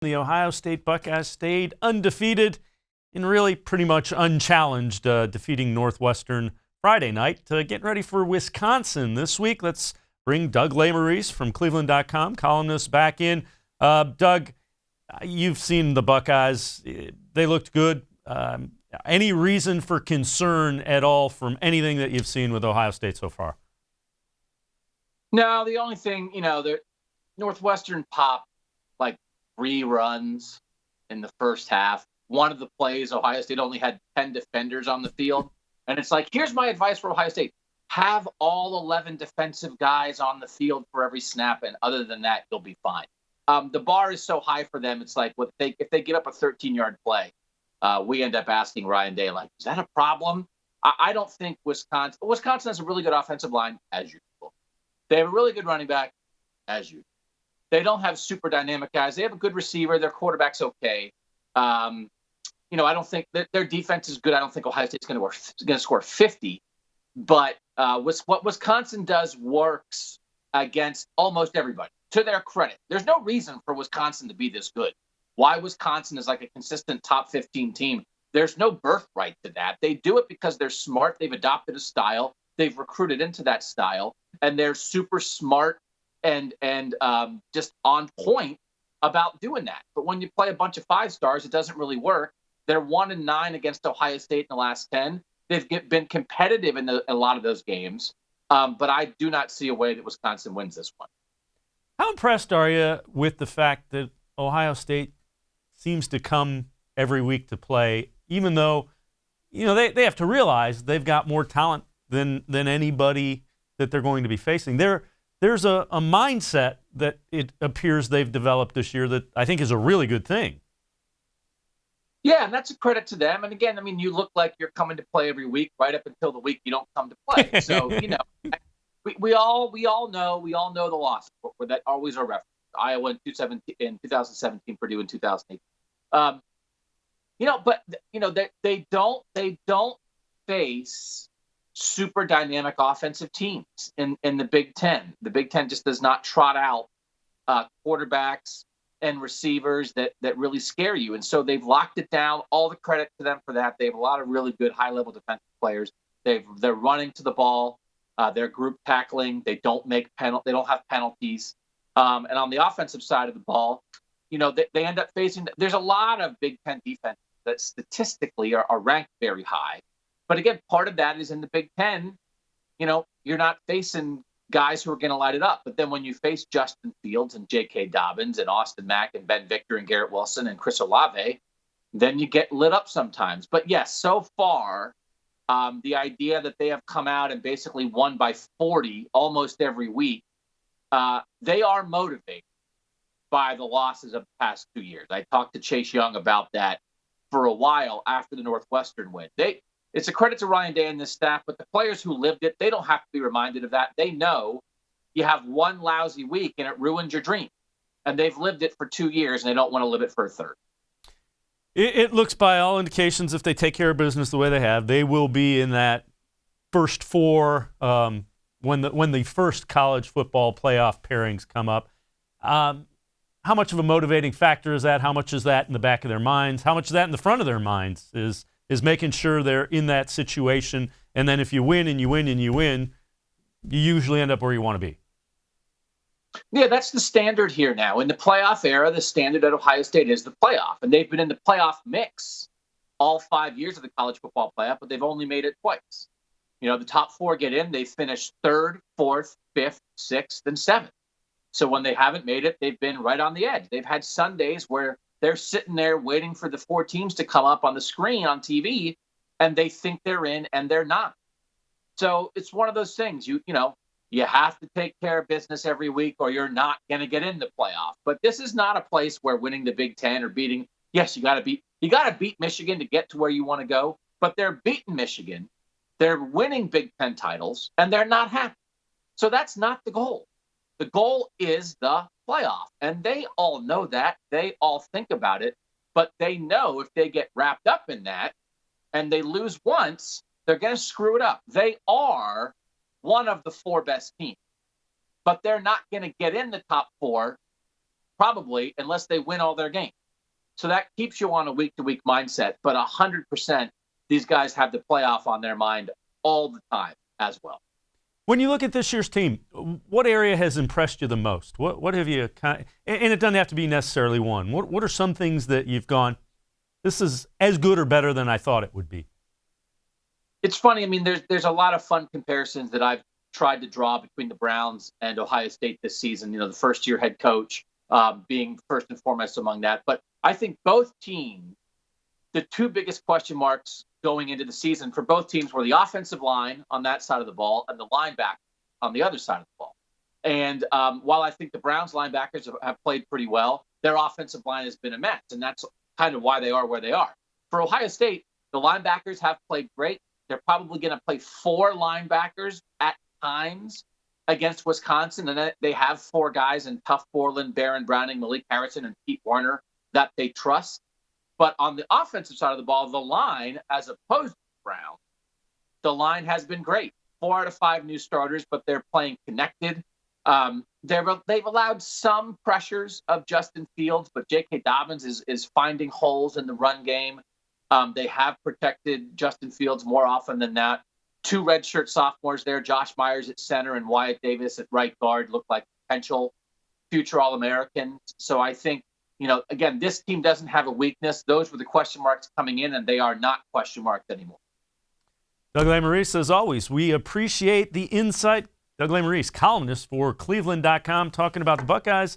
The Ohio State Buckeyes stayed undefeated and really pretty much unchallenged, defeating Northwestern Friday night. Getting ready for Wisconsin this week. Let's bring Doug Lemerises from cleveland.com, columnist, back in. Doug, you've seen the Buckeyes. They looked good. Any reason for concern at all from anything that you've seen with Ohio State so far? No, the only thing, the Northwestern popped like 3 runs in the first half. One of the plays, Ohio State only had 10 defenders on the field. And it's like, here's my advice for Ohio State. Have all 11 defensive guys on the field for every snap, and other than that, you'll be fine. The bar is so high for them. It's like if they give up a 13-yard play, we end up asking Ryan Day, like, is that a problem? I don't think Wisconsin has a really good offensive line, as usual. They have a really good running back, as usual. They don't have super dynamic guys. They have a good receiver. Their quarterback's okay. I don't think that their defense is good. I don't think Ohio State's going to score 50. But what Wisconsin does works against almost everybody. To their credit, there's no reason for Wisconsin to be this good. Why Wisconsin is like a consistent top 15 team, there's no birthright to that. They do it because they're smart. They've adopted a style. They've recruited into that style, and they're super smart and just on point about doing that. But when you play a bunch of 5-stars, it doesn't really work. They're 1-9 against Ohio State in the last 10. They've been competitive in a lot of those games, but I do not see a way that Wisconsin wins this one. How impressed are you with the fact that Ohio State seems to come every week to play, even though, they have to realize they've got more talent than anybody that they're going to be facing. There's a mindset that it appears they've developed this year that I think is a really good thing. Yeah, and that's a credit to them. And again, you look like you're coming to play every week, right up until the week you don't come to play. So, we all know the loss. That always are referenced. Iowa in 2017, Purdue in 2008. They don't face super dynamic offensive teams in the Big Ten. The Big Ten just does not trot out quarterbacks and receivers that really scare you. And so they've locked it down. All the credit to them for that. They have a lot of really good high-level defensive players. They're running to the ball. They're group tackling. They don't have penalties. And on the offensive side of the ball, they end up facing. There's a lot of Big Ten defenses that statistically are ranked very high. But again, part of that is in the Big Ten, you're not facing guys who are going to light it up. But then when you face Justin Fields and J.K. Dobbins and Austin Mack and Ben Victor and Garrett Wilson and Chris Olave, then you get lit up sometimes. But yes, so far, the idea that they have come out and basically won by 40 almost every week, they are motivated by the losses of the past 2 years. I talked to Chase Young about that for a while after the Northwestern win. It's a credit to Ryan Day and this staff, but the players who lived it, they don't have to be reminded of that. They know you have one lousy week and it ruins your dream. And they've lived it for 2 years, and they don't want to live it for a third. It looks, by all indications, if they take care of business the way they have, they will be in that first 4 when the first college football playoff pairings come up. How much of a motivating factor is that? How much is that in the back of their minds? How much is that in the front of their minds is making sure they're in that situation? And then if you win and you win and you win, you usually end up where you want to be. Yeah, that's the standard here now. In the playoff era, the standard at Ohio State is the playoff. And they've been in the playoff mix all 5 years of the college football playoff, but they've only made it twice. The top 4 get in. They finish 3rd, 4th, 5th, 6th, and 7th. So when they haven't made it, they've been right on the edge. They've had Sundays where they're sitting there waiting for the 4 teams to come up on the screen on TV, and they think they're in, and they're not. So it's one of those things. You have to take care of business every week, or you're not going to get in the playoff. But this is not a place where winning the Big Ten or beating. Yes, you got to beat Michigan to get to where you want to go. But they're beating Michigan, they're winning Big Ten titles, and they're not happy. So that's not the goal. The goal is the playoff, and they all know that. They all think about it, but they know if they get wrapped up in that and they lose once, they're going to screw it up. They are one of the 4 best teams, but they're not going to get in the top 4 probably, unless they win all their games. So that keeps you on a week-to-week mindset. But 100%, these guys have the playoff on their mind all the time as well. When you look at this year's team, what area has impressed you the most? What have you and it doesn't have to be necessarily one. What are some things that you've gone, this is as good or better than I thought it would be? It's funny. I mean, there's a lot of fun comparisons that I've tried to draw between the Browns and Ohio State this season. The first-year head coach being first and foremost among that. But I think both teams, the two biggest question marks going into the season for both teams were the offensive line on that side of the ball and the linebacker on the other side of the ball. And while I think the Browns linebackers have played pretty well, their offensive line has been a mess, and that's kind of why they are where they are. For Ohio State, the linebackers have played great. They're probably going to play 4 linebackers at times against Wisconsin, and they have 4 guys in Tuff Borland, Baron Browning, Malik Harrison, and Pete Warner that they trust. But on the offensive side of the ball, the line, as opposed to Brown, the line has been great. 4 out of 5 new starters, but they're playing connected. They've allowed some pressures of Justin Fields, but J.K. Dobbins is finding holes in the run game. They have protected Justin Fields more often than that. 2 redshirt sophomores there, Josh Myers at center and Wyatt Davis at right guard, look like potential future All-Americans. So I think, again, this team doesn't have a weakness. Those were the question marks coming in, and they are not question marks anymore. Doug Lemerises, as always, we appreciate the insight. Doug Lemerises, columnist for cleveland.com, talking about the Buckeyes